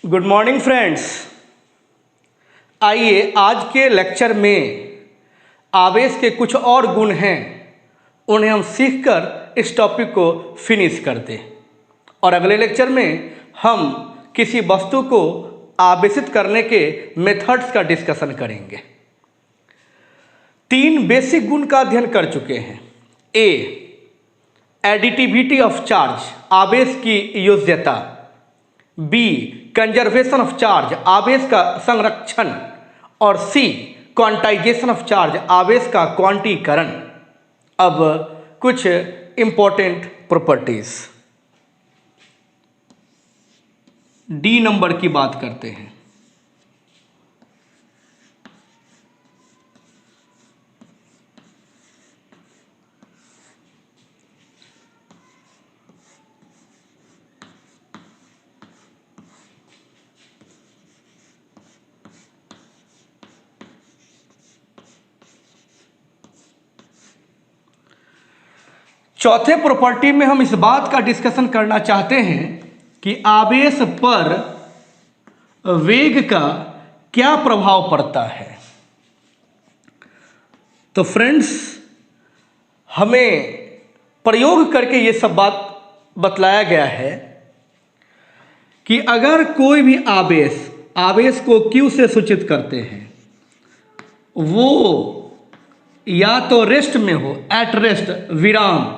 Good morning friends. आइए आज के लेक्चर में आवेश के कुछ और गुण हैं, उन्हें हम सीखकर इस टॉपिक को फिनिश कर दें और अगले लेक्चर में हम किसी वस्तु को आवेशित करने के मेथड्स का डिस्कशन करेंगे। 3 बेसिक गुण का अध्ययन कर चुके हैं। ए, एडिटिविटी ऑफ चार्ज, आवेश की योज्यता। बी, कंजर्वेशन ऑफ चार्ज, आवेश का संरक्षण। और सी, क्वांटाइजेशन ऑफ चार्ज, आवेश का क्वांटीकरण। अब कुछ इंपॉर्टेंट प्रॉपर्टीज। डी नंबर की बात करते हैं। चौथे प्रॉपर्टी में हम इस बात का डिस्कशन करना चाहते हैं कि आवेश पर वेग का क्या प्रभाव पड़ता है। तो फ्रेंड्स, हमें प्रयोग करके ये सब बात बतलाया गया है कि अगर कोई भी आवेश को Q से सूचित करते हैं, वो या तो रेस्ट में हो, एट रेस्ट, विराम।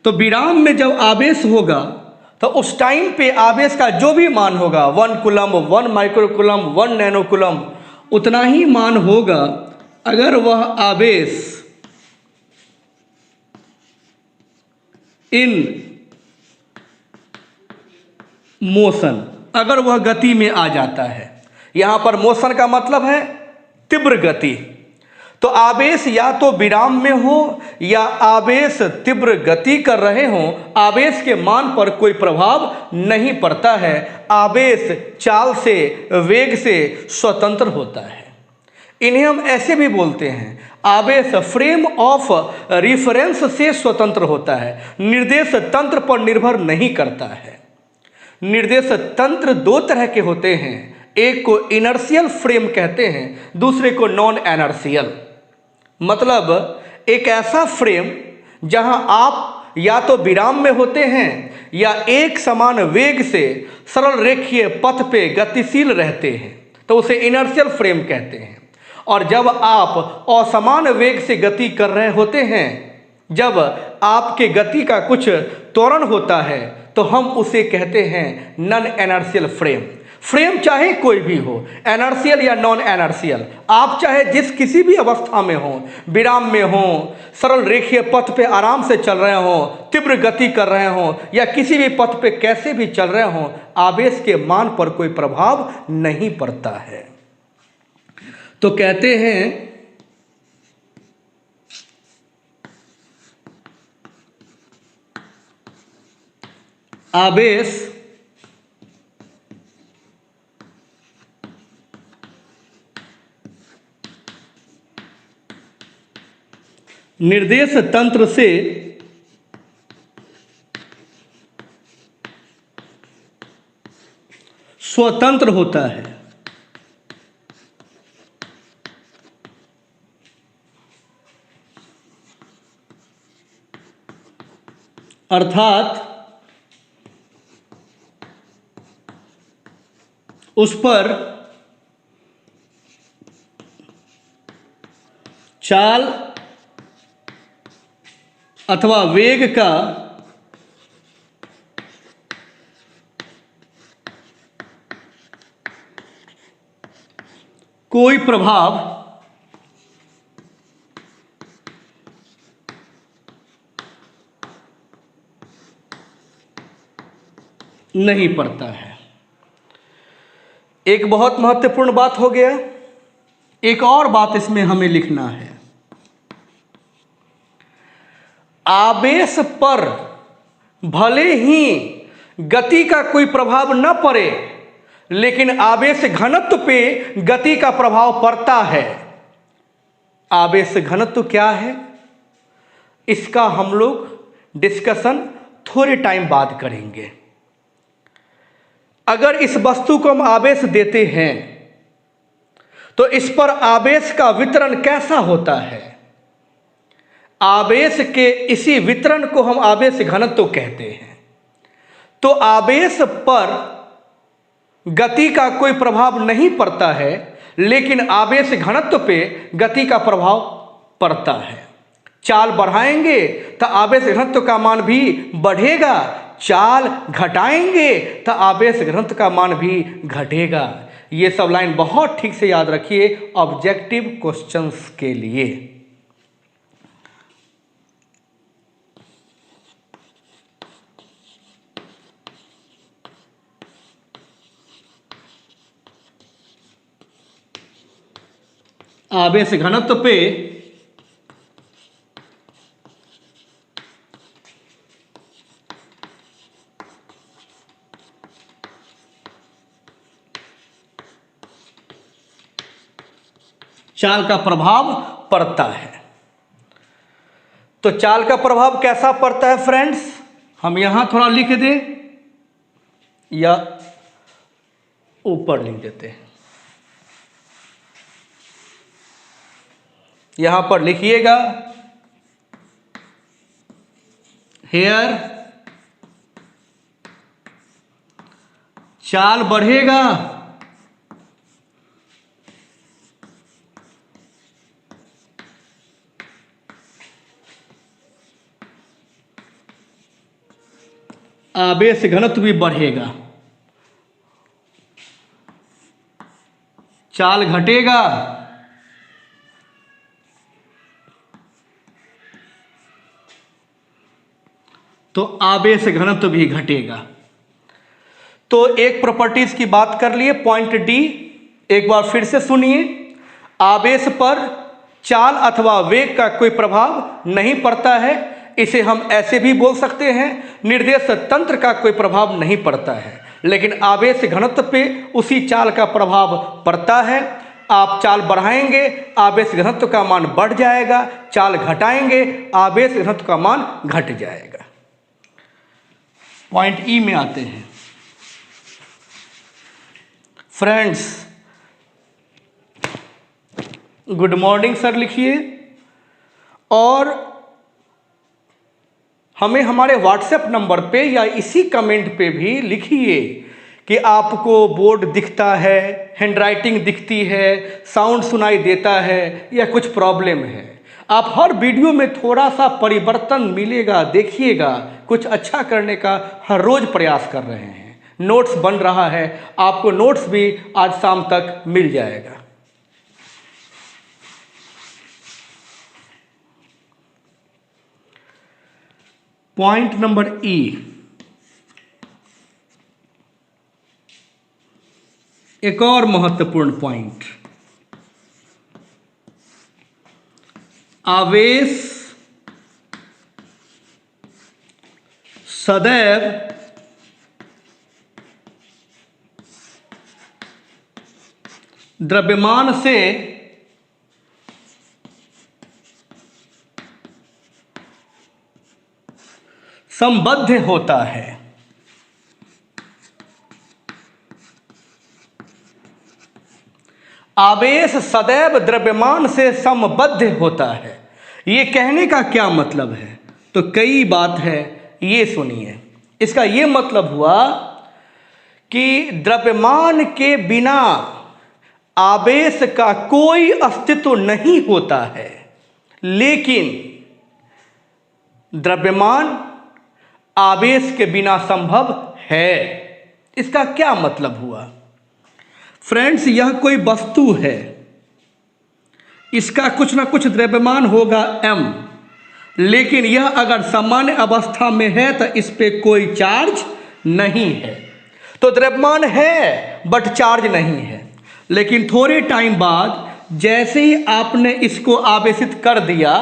तो विराम में जब आवेश होगा तो उस टाइम पे आवेश का जो भी मान होगा 1 कूलम, 1 माइक्रोकूलम, 1 नैनो कूलम, उतना ही मान होगा अगर वह आवेश इन मोशन, अगर वह गति में आ जाता है। यहां पर मोशन का मतलब है तीव्र गति। तो आवेश या तो विराम में हो या आवेश तीव्र गति कर रहे हों, आवेश के मान पर कोई प्रभाव नहीं पड़ता है। आवेश चाल से, वेग से स्वतंत्र होता है। इन्हें हम ऐसे भी बोलते हैं, आवेश फ्रेम ऑफ रिफरेंस से स्वतंत्र होता है, निर्देश तंत्र पर निर्भर नहीं करता है। निर्देश तंत्र 2 तरह के होते हैं, एक को इनर्शियल फ्रेम कहते हैं, दूसरे को नॉन इनर्शियल। मतलब एक ऐसा फ्रेम जहां आप या तो विराम में होते हैं या एक समान वेग से सरल रेखीय पथ पे गतिशील रहते हैं, तो उसे इनर्शियल फ्रेम कहते हैं। और जब आप असमान वेग से गति कर रहे होते हैं, जब आपके गति का कुछ त्वरण होता है, तो हम उसे कहते हैं नॉन इनर्शियल फ्रेम। फ्रेम चाहे कोई भी हो, इनर्शियल या नॉन इनर्शियल, आप चाहे जिस किसी भी अवस्था में हो, विराम में हो, सरल रेखीय पथ पे आराम से चल रहे हो, तीव्र गति कर रहे हो, या किसी भी पथ पे कैसे भी चल रहे हो, आवेश के मान पर कोई प्रभाव नहीं पड़ता है। तो कहते हैं आवेश निर्देश तंत्र से स्वतंत्र होता है। अर्थात उस पर चाल अथवा वेग का कोई प्रभाव नहीं पड़ता है। एक बहुत महत्वपूर्ण बात हो गया। एक और बात इसमें हमें लिखना है, आवेश पर भले ही गति का कोई प्रभाव न पड़े, लेकिन आवेश घनत्व पे गति का प्रभाव पड़ता है। आवेश घनत्व क्या है, इसका हम लोग डिस्कशन थोड़े टाइम बाद करेंगे। अगर इस वस्तु को हम आवेश देते हैं तो इस पर आवेश का वितरण कैसा होता है? आवेश के इसी वितरण को हम आवेश घनत्व कहते हैं। तो आवेश पर गति का कोई प्रभाव नहीं पड़ता है, लेकिन आवेश घनत्व पे गति का प्रभाव पड़ता है। चाल बढ़ाएंगे तो आवेश घनत्व का मान भी बढ़ेगा, चाल घटाएंगे तो आवेश घनत्व का मान भी घटेगा। ये सब लाइन बहुत ठीक से याद रखिए ऑब्जेक्टिव क्वेश्चंस के लिए। आवेश घनत्व पे चाल का प्रभाव पड़ता है। तो चाल का प्रभाव कैसा पड़ता है फ्रेंड्स, हम यहां थोड़ा लिख दें या ऊपर लिख देते हैं। यहां पर लिखिएगा हेयर चाल बढ़ेगा आवेश घनत्व भी बढ़ेगा, चाल घटेगा तो आवेश घनत्व भी घटेगा। तो एक प्रॉपर्टीज की बात कर लिए, पॉइंट डी एक बार फिर से सुनिए। आवेश पर चाल अथवा वेग का कोई प्रभाव नहीं पड़ता है। इसे हम ऐसे भी बोल सकते हैं, निर्देश तंत्र का कोई प्रभाव नहीं पड़ता है, लेकिन आवेश घनत्व पे उसी चाल का प्रभाव पड़ता है। आप चाल बढ़ाएंगे आवेश घनत्व का मान बढ़ जाएगा, चाल घटाएंगे आवेश घनत्व का मान घट जाएगा। पॉइंट ई में आते हैं फ्रेंड्स। गुड मॉर्निंग सर लिखिए और हमें हमारे व्हाट्सएप नंबर पे या इसी कमेंट पे भी लिखिए कि आपको बोर्ड दिखता है, हैंडराइटिंग दिखती है, साउंड सुनाई देता है या कुछ प्रॉब्लम है। आप हर वीडियो में थोड़ा सा परिवर्तन मिलेगा, देखिएगा। कुछ अच्छा करने का हर रोज प्रयास कर रहे हैं, नोट्स बन रहा है, आपको नोट्स भी आज शाम तक मिल जाएगा। पॉइंट नंबर ई, एक और महत्वपूर्ण पॉइंट, आवेश सदैव द्रव्यमान से संबद्ध होता है। आवेश सदैव द्रव्यमान से संबद्ध होता है। ये कहने का क्या मतलब है? तो कई बात है, ये सुनिए। इसका ये मतलब हुआ कि द्रव्यमान के बिना आवेश का कोई अस्तित्व नहीं होता है, लेकिन द्रव्यमान आवेश के बिना संभव है। इसका क्या मतलब हुआ फ्रेंड्स? यह कोई वस्तु है, इसका कुछ ना कुछ द्रव्यमान होगा m, लेकिन यह अगर सामान्य अवस्था में है तो इस पे कोई चार्ज नहीं है। तो द्रव्यमान है बट चार्ज नहीं है। लेकिन थोड़े टाइम बाद जैसे ही आपने इसको आवेशित कर दिया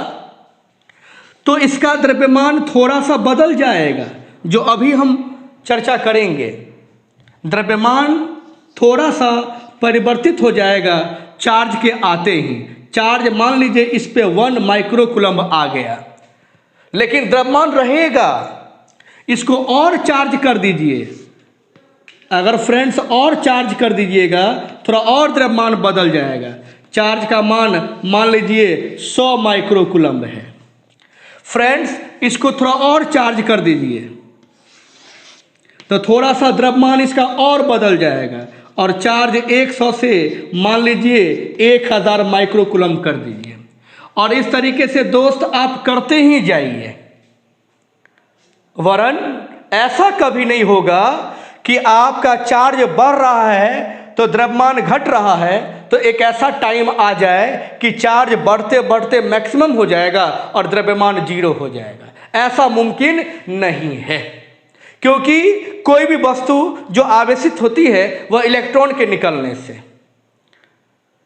तो इसका द्रव्यमान थोड़ा सा बदल जाएगा, जो अभी हम चर्चा करेंगे। द्रव्यमान थोड़ा सा परिवर्तित हो जाएगा चार्ज के आते ही। चार्ज मान लीजिए इस पे 1 माइक्रोकूलम्ब आ गया, लेकिन द्रव्यमान रहेगा। इसको और चार्ज कर दीजिए अगर फ्रेंड्स और चार्ज कर दीजिएगा थोड़ा और द्रव्यमान बदल जाएगा। चार्ज का मान मान लीजिए 100 माइक्रोकूलम्ब है। फ्रेंड्स इसको थोड़ा और चार्ज कर दीजिए तो थोड़ा सा द्रव्यमान इसका और बदल जाएगा और चार्ज 100 से मान लीजिए 1000 माइक्रोकूलम्ब कर दीजिए। और इस तरीके से दोस्त आप करते ही जाइए, वरन ऐसा कभी नहीं होगा कि आपका चार्ज बढ़ रहा है तो द्रव्यमान घट रहा है तो एक ऐसा टाइम आ जाए कि चार्ज बढ़ते बढ़ते मैक्सिमम हो जाएगा और द्रव्यमान 0 हो जाएगा। ऐसा मुमकिन नहीं है, क्योंकि कोई भी वस्तु जो आवेशित होती है वह इलेक्ट्रॉन के निकलने से,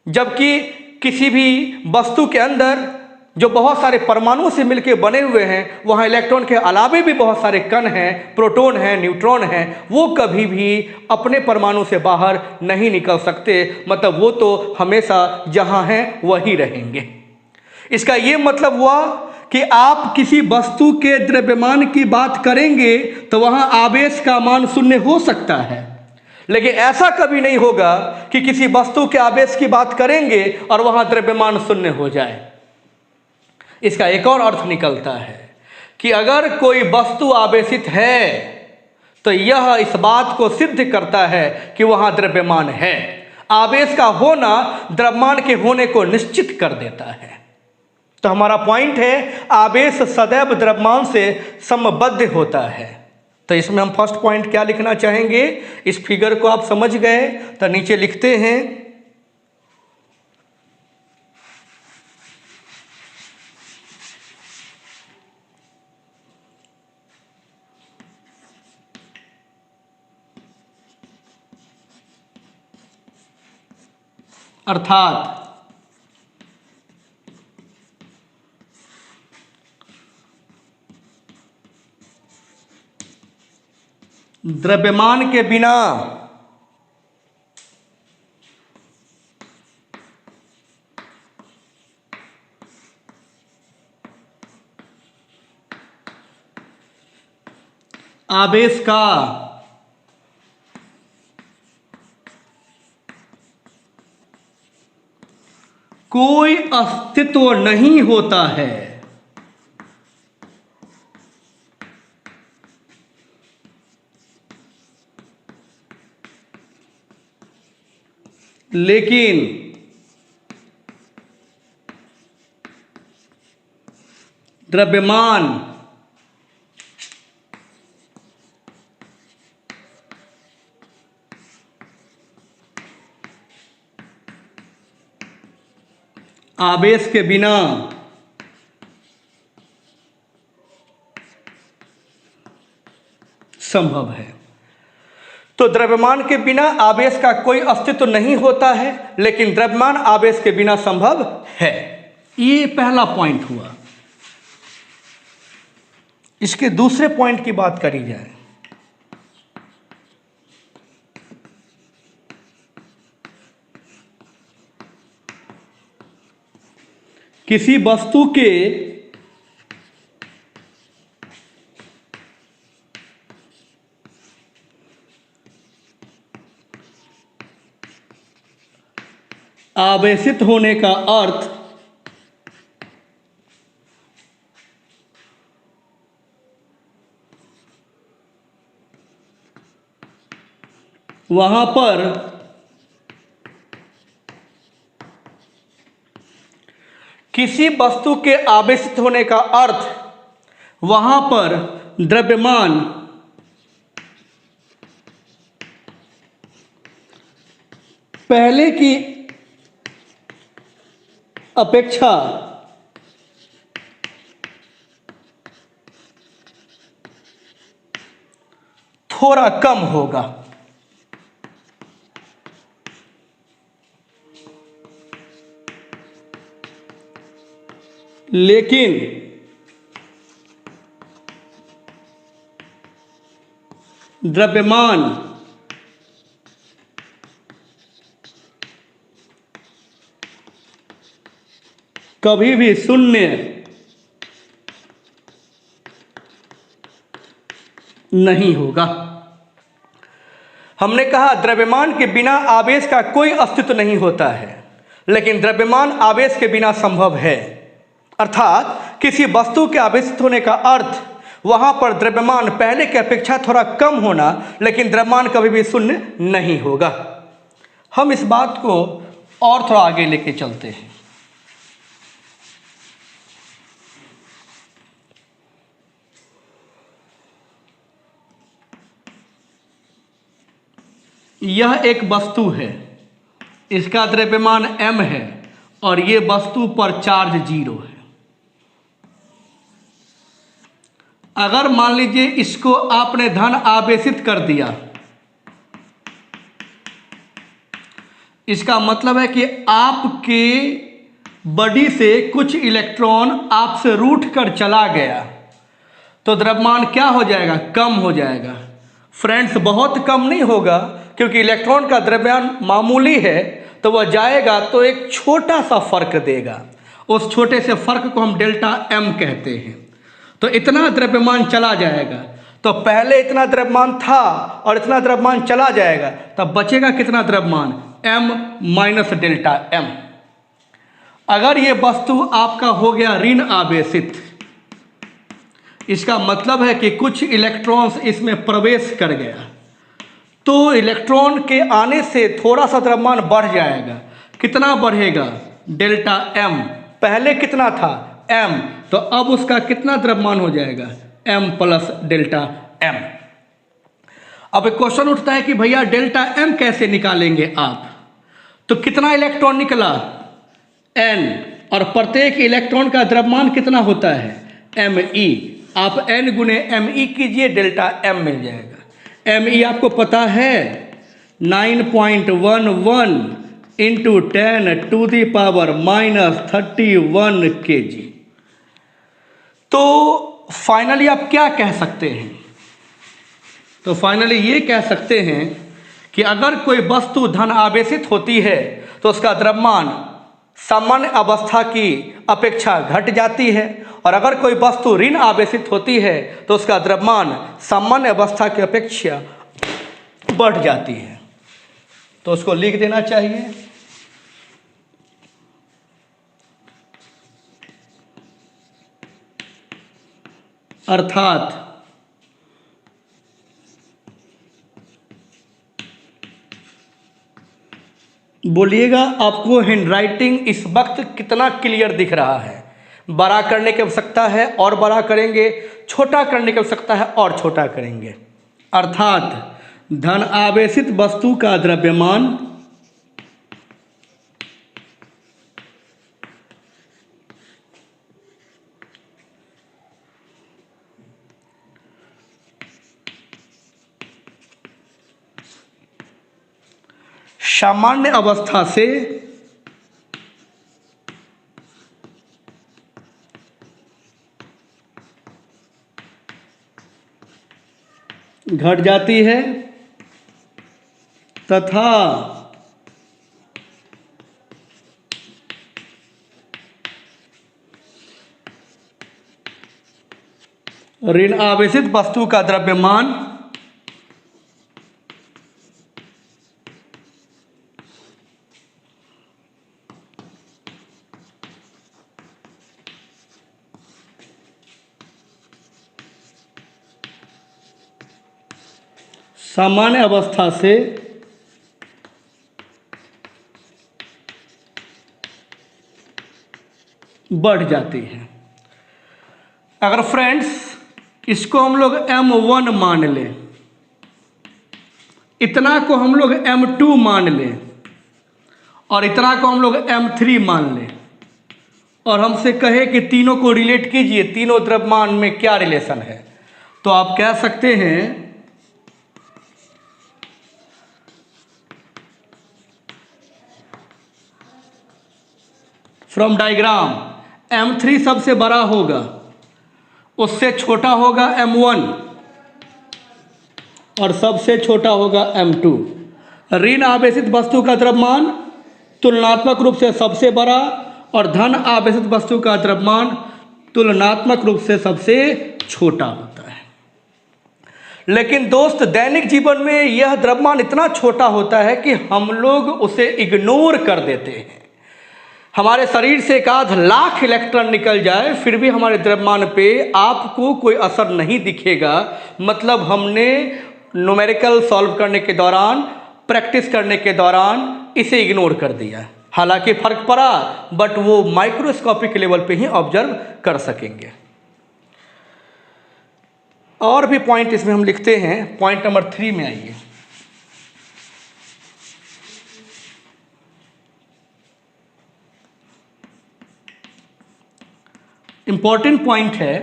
जबकि किसी भी वस्तु के अंदर जो बहुत सारे परमाणुओं से मिलकर बने हुए हैं, वहाँ इलेक्ट्रॉन के अलावे भी बहुत सारे कण हैं, प्रोटॉन हैं, न्यूट्रॉन हैं, वो कभी भी अपने परमाणु से बाहर नहीं निकल सकते। मतलब वो तो हमेशा जहाँ हैं वहीं रहेंगे। इसका ये मतलब हुआ कि आप किसी वस्तु के द्रव्यमान की बात करेंगे तो वहाँ आवेश का मान 0 हो सकता है, लेकिन ऐसा कभी नहीं होगा कि किसी वस्तु के आवेश की बात करेंगे और वहाँ द्रव्यमान 0 हो जाए। इसका एक और अर्थ निकलता है कि अगर कोई वस्तु आवेशित है तो यह इस बात को सिद्ध करता है कि वहाँ द्रव्यमान है। आवेश का होना द्रव्यमान के होने को निश्चित कर देता है। तो हमारा पॉइंट है आवेश सदैव द्रव्यमान से संबद्ध होता है। तो इसमें हम फर्स्ट पॉइंट क्या लिखना चाहेंगे, इस फिगर को आप समझ गए तो नीचे लिखते हैं अर्थात द्रव्यमान के बिना आवेश का कोई अस्तित्व नहीं होता है। लेकिन द्रव्यमान आवेश के बिना संभव है। तो द्रव्यमान के बिना आवेश का कोई अस्तित्व नहीं होता है, लेकिन द्रव्यमान आवेश के बिना संभव है। ये पहला पॉइंट हुआ। इसके दूसरे पॉइंट की बात करी जाए, किसी वस्तु के आवेशित होने का अर्थ वहां पर किसी वस्तु के आवेशित होने का अर्थ वहां पर द्रव्यमान पहले की अपेक्षा थोड़ा कम होगा। लेकिन द्रव्यमान कभी भी 0 नहीं होगा। हमने कहा द्रव्यमान के बिना आवेश का कोई अस्तित्व नहीं होता है, लेकिन द्रव्यमान आवेश के बिना संभव है। अर्थात किसी वस्तु के आवेशित होने का अर्थ वहाँ पर द्रव्यमान पहले की अपेक्षा थोड़ा कम होना, लेकिन द्रव्यमान कभी भी शून्य नहीं होगा। हम इस बात को और थोड़ा आगे लेके चलते हैं। यह एक वस्तु है, इसका द्रव्यमान m है और ये वस्तु पर चार्ज 0 है। अगर मान लीजिए इसको आपने धन आवेशित कर दिया, इसका मतलब है कि आपके बॉडी से कुछ इलेक्ट्रॉन आपसे रूठ कर चला गया, तो द्रव्यमान क्या हो जाएगा? कम हो जाएगा। फ्रेंड्स, बहुत कम नहीं होगा, क्योंकि इलेक्ट्रॉन का द्रव्यमान मामूली है, तो वह जाएगा तो एक छोटा सा फर्क देगा। उस छोटे से फर्क को हम डेल्टा m कहते हैं। तो इतना द्रव्यमान चला जाएगा, तो पहले इतना द्रव्यमान था और इतना द्रव्यमान चला जाएगा, तब बचेगा कितना द्रव्यमान? m minus delta m। अगर ये वस्तु आपका हो गया ऋण आवेशित, इसका मतलब है कि कुछ इलेक्ट्रॉन्स इसमें प्रवेश कर गया, तो इलेक्ट्रॉन के आने से थोड़ा सा द्रव्यमान बढ़ जाएगा। कितना बढ़ेगा? Delta m। पहले कितना था? m, तो अब उसका कितना द्रव्यमान हो जाएगा? m plus delta m। अब एक क्वेश्चन उठता है कि भैया डेल्टा m कैसे निकालेंगे आप? तो कितना इलेक्ट्रॉन निकला? n, और प्रत्येक इलेक्ट्रॉन का द्रव्यमान कितना होता है? me। आप n गुने me कीजिए, डेल्टा m मिल जाएगा। me आपको पता है 9.11 into 10 to the power -31 kg। तो फाइनली आप क्या कह सकते हैं? तो फाइनली ये कह सकते हैं कि अगर कोई वस्तु धन आवेशित होती है तो उसका द्रव्यमान सामान्य अवस्था की अपेक्षा घट जाती है, और अगर कोई वस्तु ऋण आवेशित होती है तो उसका द्रव्यमान सामान्य अवस्था की अपेक्षा बढ़ जाती है। तो उसको लिख देना चाहिए। अर्थात बोलिएगा आपको हैंडराइटिंग इस वक्त कितना क्लियर दिख रहा है? बड़ा करने की आवश्यकता है और बड़ा करेंगे, छोटा करने की आवश्यकता है और छोटा करेंगे। अर्थात धन आवेशित वस्तु का द्रव्यमान सामान्य अवस्था से घट जाती है तथा ऋण आवेशित वस्तु का द्रव्यमान सामान्य अवस्था से बढ़ जाती है। अगर फ्रेंड्स इसको हम लोग m1 मान लें, इतना को हम लोग m2 मान लें और इतना को हम लोग m3 मान लें, और हमसे कहे कि तीनों को रिलेट कीजिए, तीनों द्रव्यमान में क्या रिलेशन है, तो आप कह सकते हैं फ्रॉम डायग्राम m3 सबसे बड़ा होगा, उससे छोटा होगा m1 और सबसे छोटा होगा m2। ऋण आवेशित वस्तु का द्रव्यमान तुलनात्मक रूप से सबसे बड़ा और धन आवेशित वस्तु का द्रव्यमान तुलनात्मक रूप से सबसे छोटा होता है। लेकिन दोस्त दैनिक जीवन में यह द्रव्यमान इतना छोटा होता है कि हम लोग उसे इग्नोर कर देते हैं। हमारे शरीर से एक आध लाख इलेक्ट्रॉन निकल जाए फिर भी हमारे द्रव्यमान पे आपको कोई असर नहीं दिखेगा। मतलब हमने न्यूमेरिकल सॉल्व करने के दौरान, प्रैक्टिस करने के दौरान इसे इग्नोर कर दिया। हालांकि फर्क पड़ा, बट वो माइक्रोस्कोपिक लेवल पे ही ऑब्जर्व कर सकेंगे। और भी पॉइंट इसमें हम लिखते हैं। पॉइंट नंबर 3 में आइए। इंपॉर्टेंट पॉइंट है,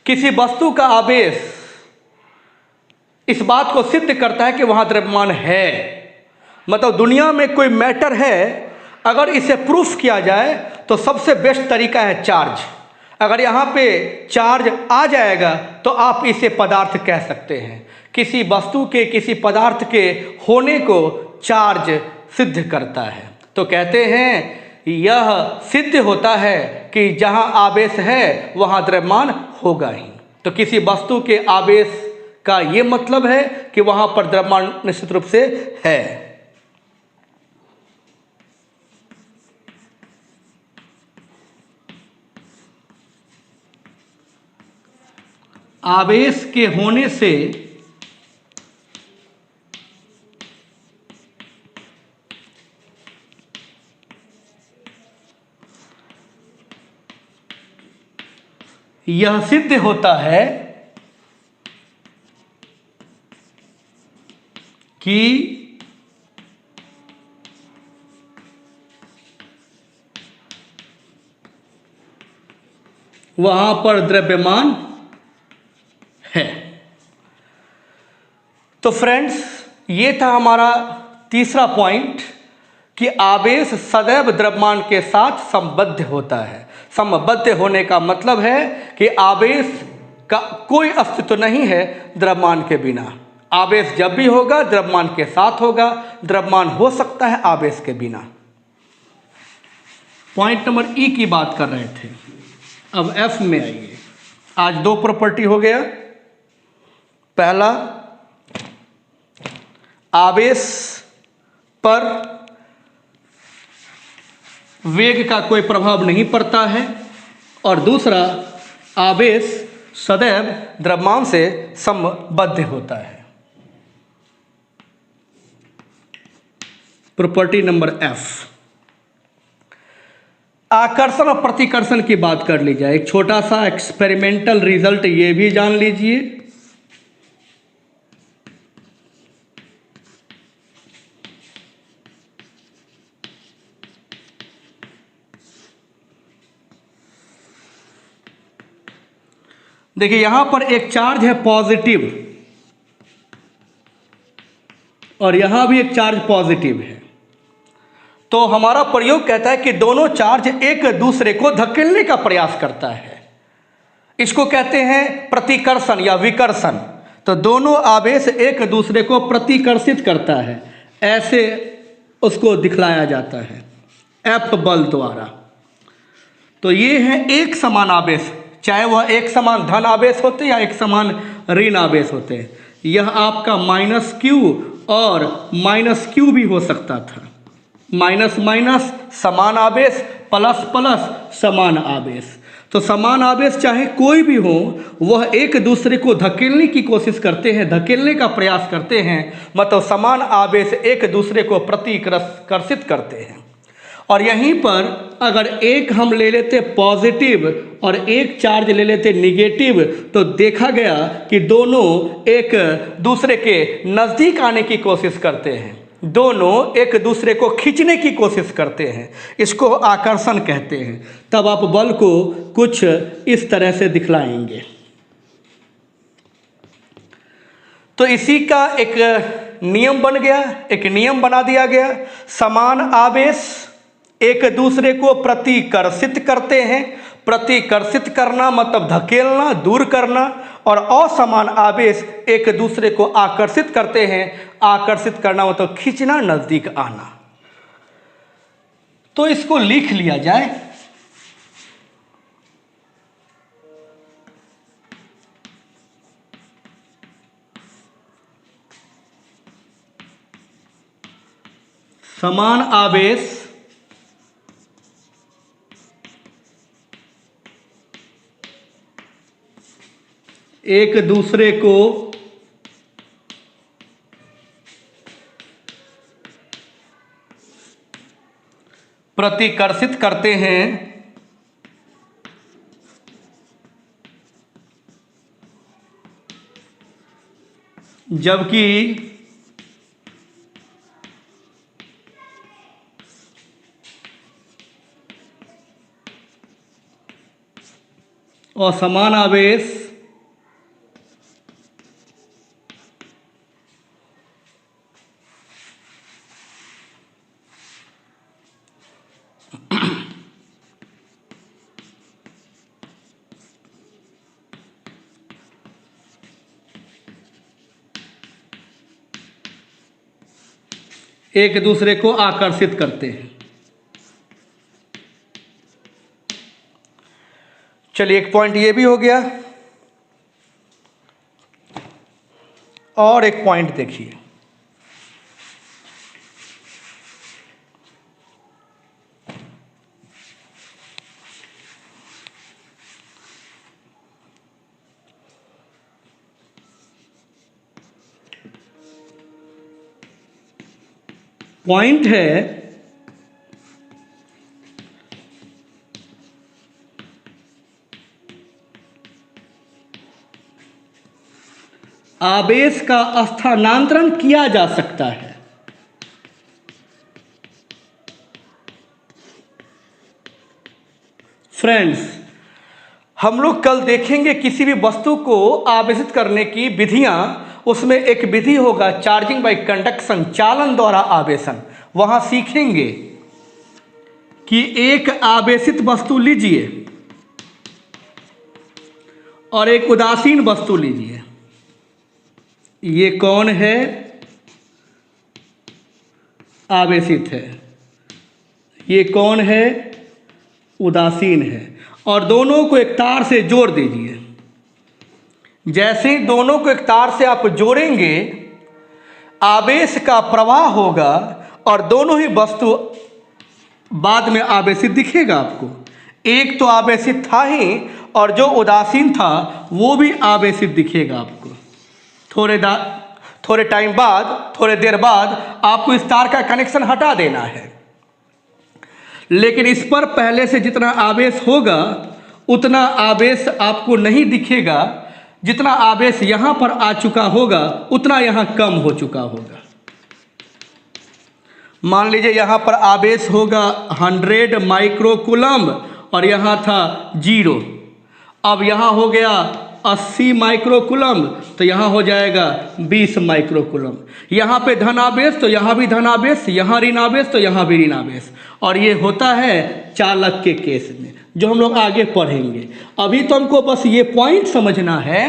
किसी वस्तु का आवेश इस बात को सिद्ध करता है कि वहां द्रव्यमान है। मतलब दुनिया में कोई मैटर है, अगर इसे प्रूफ किया जाए तो सबसे बेस्ट तरीका है चार्ज। अगर यहाँ पे चार्ज आ जाएगा तो आप इसे पदार्थ कह सकते हैं। किसी वस्तु के, किसी पदार्थ के होने को चार्ज सिद्ध करता है। तो कहते हैं यह सिद्ध होता है कि जहाँ आवेश है वहाँ द्रव्यमान होगा ही। तो किसी वस्तु के आवेश का ये मतलब है कि वहाँ पर द्रव्यमान निश्चित रूप से है। आवेश के होने से यह सिद्ध होता है कि वहां पर द्रव्यमान है। तो फ्रेंड्स, ये था हमारा तीसरा पॉइंट कि आवेश सदैव द्रव्यमान के साथ संबद्ध होता है। संबद्ध होने का मतलब है कि आवेश का कोई अस्तित्व नहीं है द्रव्यमान के बिना। आवेश जब भी होगा द्रव्यमान के साथ होगा, द्रव्यमान हो सकता है आवेश के बिना। पॉइंट नंबर ई की बात कर रहे थे, अब एफ में आइए। आज 2 प्रॉपर्टी हो गया। पहला, आवेश पर वेग का कोई प्रभाव नहीं पड़ता है, और दूसरा, आवेश सदैव द्रव्यमान से संबद्ध होता है। प्रॉपर्टी नंबर एफ, आकर्षण और प्रतिकर्षण की बात कर ली जाए। एक छोटा सा एक्सपेरिमेंटल रिजल्ट ये भी जान लीजिए। देखिए यहां पर एक चार्ज है पॉजिटिव और यहां भी एक चार्ज पॉजिटिव है। तो हमारा प्रयोग कहता है कि दोनों चार्ज एक दूसरे को धकेलने का प्रयास करता है। इसको कहते हैं प्रतिकर्षण या विकर्षण। तो दोनों आवेश एक दूसरे को प्रतिकर्षित करता है, ऐसे उसको दिखलाया जाता है एफ बल द्वारा। तो ये है एक समान आवेश, चाहे वह एक समान धन आवेश होते या एक समान ऋण आवेश होते। यह आपका -q और -q भी हो सकता था। माइनस माइनस समान आवेश, प्लस प्लस समान आवेश। तो समान आवेश चाहे कोई भी हो, वह एक दूसरे को धकेलने की कोशिश करते हैं, धकेलने का प्रयास करते हैं। मतलब समान आवेश एक दूसरे को प्रतिकर्षित करते हैं। और यहीं पर अगर एक हम ले लेते पॉजिटिव और एक चार्ज ले लेते निगेटिव, तो देखा गया कि दोनों एक दूसरे के नज़दीक आने की कोशिश करते हैं, दोनों एक दूसरे को खींचने की कोशिश करते हैं। इसको आकर्षण कहते हैं। तब आप बल को कुछ इस तरह से दिखलाएंगे। तो इसी का एक नियम बन गया, एक नियम बना दिया गया। समान आवेश एक दूसरे को प्रतिकर्षित करते हैं। प्रतिकर्षित करना मतलब धकेलना, दूर करना। और असमान आवेश एक दूसरे को आकर्षित करते हैं। आकर्षित करना मतलब खींचना, नजदीक आना। तो इसको लिख लिया जाए। समान आवेश एक दूसरे को प्रतिकर्षित करते हैं, जबकि असमान आवेश एक दूसरे को आकर्षित करते हैं। चलिए एक पॉइंट ये भी हो गया, और एक पॉइंट देखिए, पॉइंट है आवेश का स्थानांतरण किया जा सकता है। फ्रेंड्स, हम लोग कल देखेंगे किसी भी वस्तु को आवेशित करने की विधियां। उसमें एक विधि होगा चार्जिंग बाय कंडक्शन, चालन द्वारा आवेशन। वहां सीखेंगे कि एक आवेशित वस्तु लीजिए और एक उदासीन वस्तु लीजिए। ये कौन है? आवेशित है। ये कौन है? उदासीन है। और दोनों को एक तार से जोड़ दीजिए। जैसे ही दोनों को एक तार से आप जोड़ेंगे, आवेश का प्रवाह होगा और दोनों ही वस्तु बाद में आवेशित दिखेगा आपको। एक तो आवेशित था ही, और जो उदासीन था वो भी आवेशित दिखेगा आपको। थोड़े टाइम बाद, थोड़े देर बाद आपको इस तार का कनेक्शन हटा देना है, लेकिन इस पर पहले से जितना आवेश होगा उतना आवेश आपको नहीं दिखेगा। जितना आवेश यहां पर आ चुका होगा उतना यहां कम हो चुका होगा। मान लीजिए यहां पर आवेश होगा 100 माइक्रोकूलम्ब और यहां था 0। अब यहां हो गया 80 माइक्रोकूलम्ब, तो यहाँ हो जाएगा 20 माइक्रोकूलम्ब। यहाँ पे धनावेश तो यहाँ भी धनावेश, यहाँ ऋणावेश तो यहाँ भी ऋणावेश। और ये होता है चालक के केस में, जो हम लोग आगे पढ़ेंगे। अभी तो हमको बस ये पॉइंट समझना है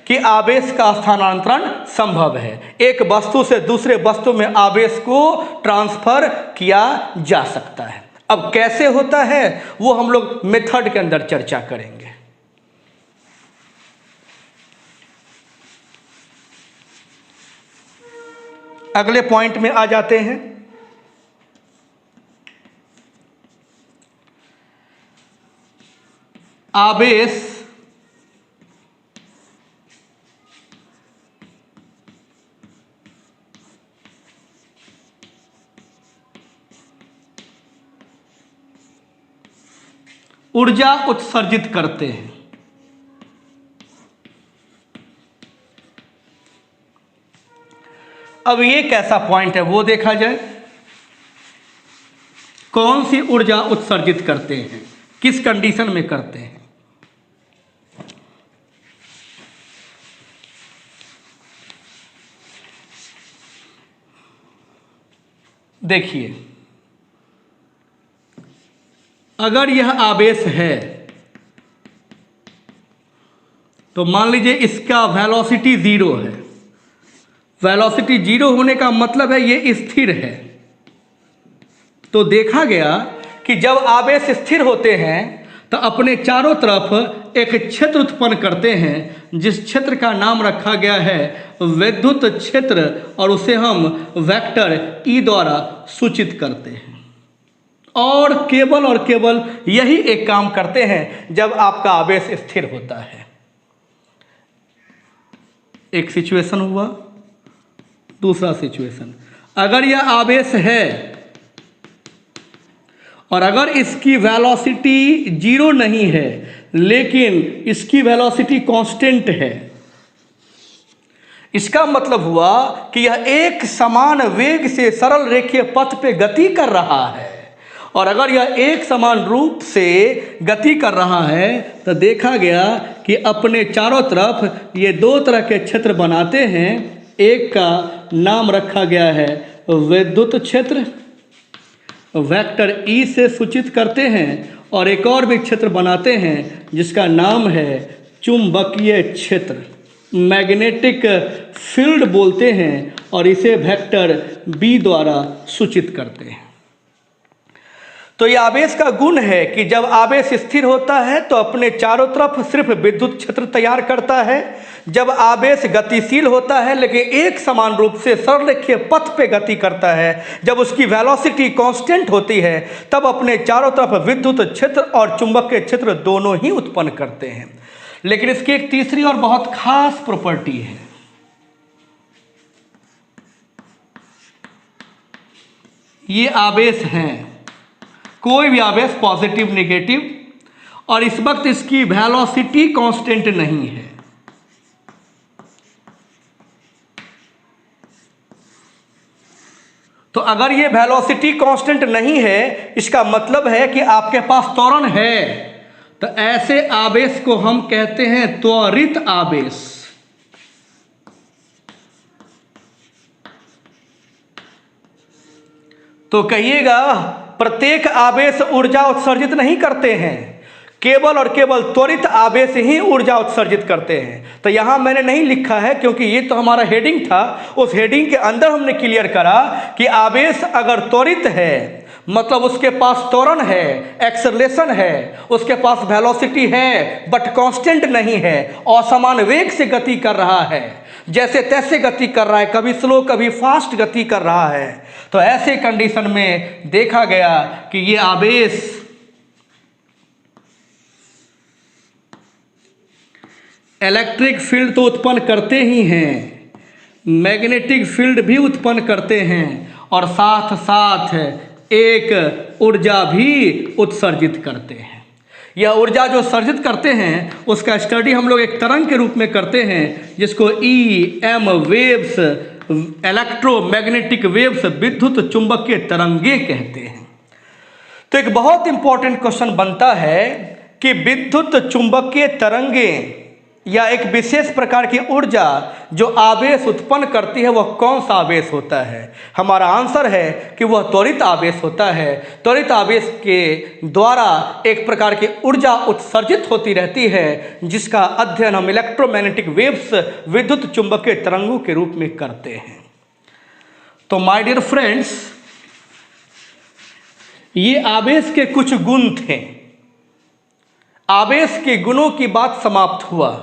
कि आवेश का स्थानांतरण संभव है। एक वस्तु से दूसरे वस्तु में आवेश को ट्रांसफर किया जा सकता है। अब कैसे होता है वो हम लोग मेथड के अंदर चर्चा करेंगे। अगले पॉइंट में आ जाते हैं। आवेश ऊर्जा उत्सर्जित करते हैं। अब ये कैसा पॉइंट है वो देखा जाए। कौन सी ऊर्जा उत्सर्जित करते हैं, किस कंडीशन में करते हैं? देखिए, अगर यह आवेश है तो मान लीजिए इसका वेलोसिटी 0 है। वेलोसिटी 0 होने का मतलब है ये स्थिर है। तो देखा गया कि जब आवेश स्थिर होते हैं तो अपने चारों तरफ एक क्षेत्र उत्पन्न करते हैं जिस क्षेत्र का नाम रखा गया है विद्युत क्षेत्र, और उसे हम वेक्टर ई द्वारा सूचित करते हैं। और केवल यही एक काम करते हैं जब आपका आवेश स्थिर होता है। एक सिचुएशन हुआ, दूसरा सिचुएशन, अगर यह आवेश है और अगर इसकी वेलोसिटी जीरो नहीं है लेकिन इसकी वेलोसिटी कांस्टेंट है, इसका मतलब हुआ कि यह एक समान वेग से सरल रेखीय पथ पे गति कर रहा है। और अगर यह एक समान रूप से गति कर रहा है तो देखा गया कि अपने चारों तरफ ये दो तरह के क्षेत्र बनाते हैं। एक का नाम रखा गया है विद्युत क्षेत्र, वेक्टर ई से सूचित करते हैं, और एक और भी क्षेत्र बनाते हैं जिसका नाम है चुंबकीय क्षेत्र, मैग्नेटिक फील्ड बोलते हैं, और इसे वेक्टर बी द्वारा सूचित करते हैं। तो यह आवेश का गुण है कि जब आवेश स्थिर होता है तो अपने चारों तरफ सिर्फ विद्युत क्षेत्र तैयार करता है। जब आवेश गतिशील होता है लेकिन एक समान रूप से सरल रेखीय पथ पे गति करता है, जब उसकी वेलोसिटी कांस्टेंट होती है, तब अपने चारों तरफ विद्युत क्षेत्र और चुंबकीय क्षेत्र दोनों ही उत्पन्न करते हैं। लेकिन इसकी एक तीसरी और बहुत खास प्रॉपर्टी है। ये आवेश हैं, कोई भी आवेश पॉजिटिव नेगेटिव, और इस वक्त इसकी वेलोसिटी कांस्टेंट नहीं है। तो अगर ये वेलोसिटी कांस्टेंट नहीं है, इसका मतलब है कि आपके पास त्वरण है। तो ऐसे आवेश को हम कहते हैं त्वरित आवेश। तो कहिएगा प्रत्येक आवेश ऊर्जा उत्सर्जित नहीं करते हैं, केवल और केवल त्वरित आवेश ही ऊर्जा उत्सर्जित करते हैं। तो यहाँ मैंने नहीं लिखा है क्योंकि ये तो हमारा हेडिंग था। उस हेडिंग के अंदर हमने क्लियर करा कि आवेश अगर त्वरित है मतलब उसके पास त्वरण है, एक्सेलरेशन है, उसके पास वेलोसिटी है बट कांस्टेंट नहीं है, असमान वेग से गति कर रहा है, जैसे तैसे गति कर रहा है, कभी स्लो कभी फास्ट गति कर रहा है। तो ऐसे कंडीशन में देखा गया कि ये आवेश इलेक्ट्रिक फील्ड तो उत्पन्न करते ही हैं, मैग्नेटिक फील्ड भी उत्पन्न करते हैं, और साथ साथ एक ऊर्जा भी उत्सर्जित करते हैं। यह ऊर्जा जो सर्जित करते हैं उसका स्टडी हम लोग एक तरंग के रूप में करते हैं जिसको EM वेव्स, इलेक्ट्रोमैग्नेटिक वेव्स, विद्युत चुंबकीय तरंगे कहते हैं। तो एक बहुत इंपॉर्टेंट क्वेश्चन बनता है कि विद्युत चुंबकीय तरंगे या एक विशेष प्रकार की ऊर्जा जो आवेश उत्पन्न करती है वह कौन सा आवेश होता है? हमारा आंसर है कि वह त्वरित आवेश होता है। त्वरित आवेश के द्वारा एक प्रकार की ऊर्जा उत्सर्जित होती रहती है जिसका अध्ययन हम इलेक्ट्रोमैग्नेटिक वेव्स, विद्युत चुंबकीय तरंगों के रूप में करते हैं। तो माय डियर फ्रेंड्स, ये आवेश के कुछ गुण थे। आवेश के गुणों की बात समाप्त हुआ।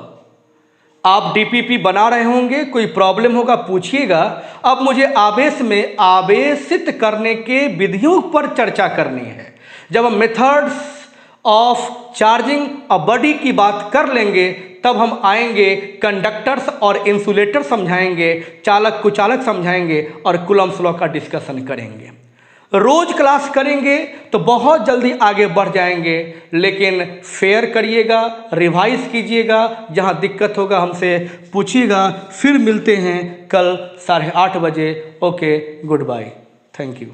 आप DPP बना रहे होंगे, कोई प्रॉब्लम होगा पूछिएगा। अब मुझे आवेश में आवेशित करने के विधियों पर चर्चा करनी है। जब हम methods of charging a body की बात कर लेंगे तब हम आएंगे कंडक्टर्स और इंसुलेटर समझाएंगे, चालक कुचालक समझाएंगे और कूलम्ब्स लॉ का डिस्कशन करेंगे। रोज क्लास करेंगे तो बहुत जल्दी आगे बढ़ जाएंगे, लेकिन फेयर करिएगा, रिवाइज कीजिएगा, जहां दिक्कत होगा हमसे पूछिएगा। फिर मिलते हैं कल 8:30 बजे। Okay, goodbye, thank you.